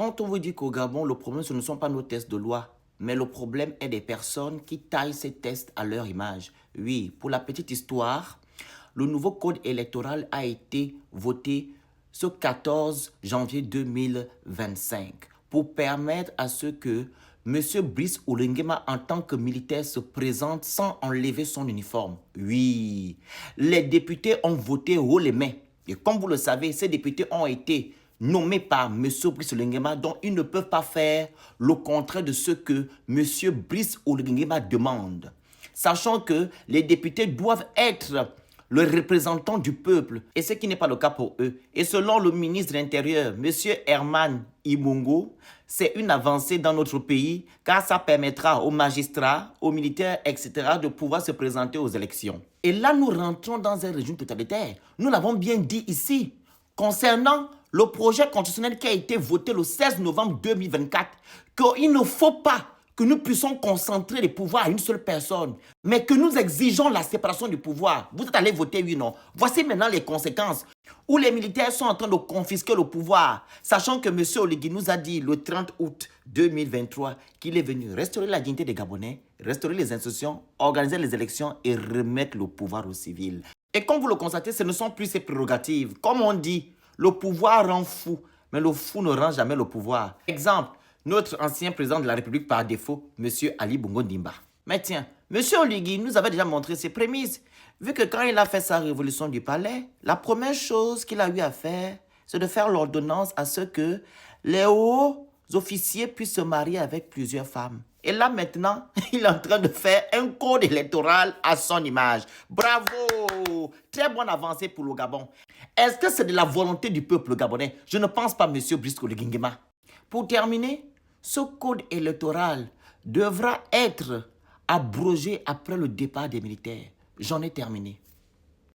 Quand on vous dit qu'au Gabon, le problème, ce ne sont pas nos tests de loi, mais le problème est des personnes qui taillent ces tests à leur image. Oui, pour la petite histoire, le nouveau code électoral a été voté ce 14 janvier 2025 pour permettre à ce que M. Brice Oligui-Nguema, en tant que militaire, se présente sans enlever son uniforme. Oui, les députés ont voté haut les mains. Et comme vous le savez, ces députés ont été nommés par M. Brice Oligui-Nguema, dont ils ne peuvent pas faire le contraire de ce que M. Brice Oligui-Nguema demande. Sachant que les députés doivent être le représentant du peuple, et ce qui n'est pas le cas pour eux. Et selon le ministre de l'Intérieur, M. Herman Imungo, c'est une avancée dans notre pays, car ça permettra aux magistrats, aux militaires, etc. de pouvoir se présenter aux élections. Et là, nous rentrons dans un régime totalitaire. Nous l'avons bien dit ici, concernant le projet constitutionnel qui a été voté le 16 novembre 2024, qu'il ne faut pas que nous puissions concentrer les pouvoirs à une seule personne, mais que nous exigeons la séparation du pouvoir. Vous êtes allé voter oui, non? Voici maintenant les conséquences, où les militaires sont en train de confisquer le pouvoir, sachant que M. Oligui nous a dit le 30 août 2023 qu'il est venu restaurer la dignité des Gabonais, restaurer les institutions, organiser les élections et remettre le pouvoir aux civils. Et comme vous le constatez, ce ne sont plus ses prérogatives. Comme on dit, le pouvoir rend fou, mais le fou ne rend jamais le pouvoir. Exemple, notre ancien président de la République par défaut, M. Ali Bongo Ndimba. Mais tiens, M. Oligui nous avait déjà montré ses prémices, vu que quand il a fait sa révolution du palais, la première chose qu'il a eu à faire, c'est de faire l'ordonnance à ce que les hauts officiers puissent se marier avec plusieurs femmes. Et là maintenant, il est en train de faire un code électoral à son image. Bravo! Très bonne avancée pour le Gabon. Est-ce que c'est de la volonté du peuple gabonais? Je ne pense pas, M. Brice Oligui-Nguema. Pour terminer, ce code électoral devra être abrogé après le départ des militaires. J'en ai terminé.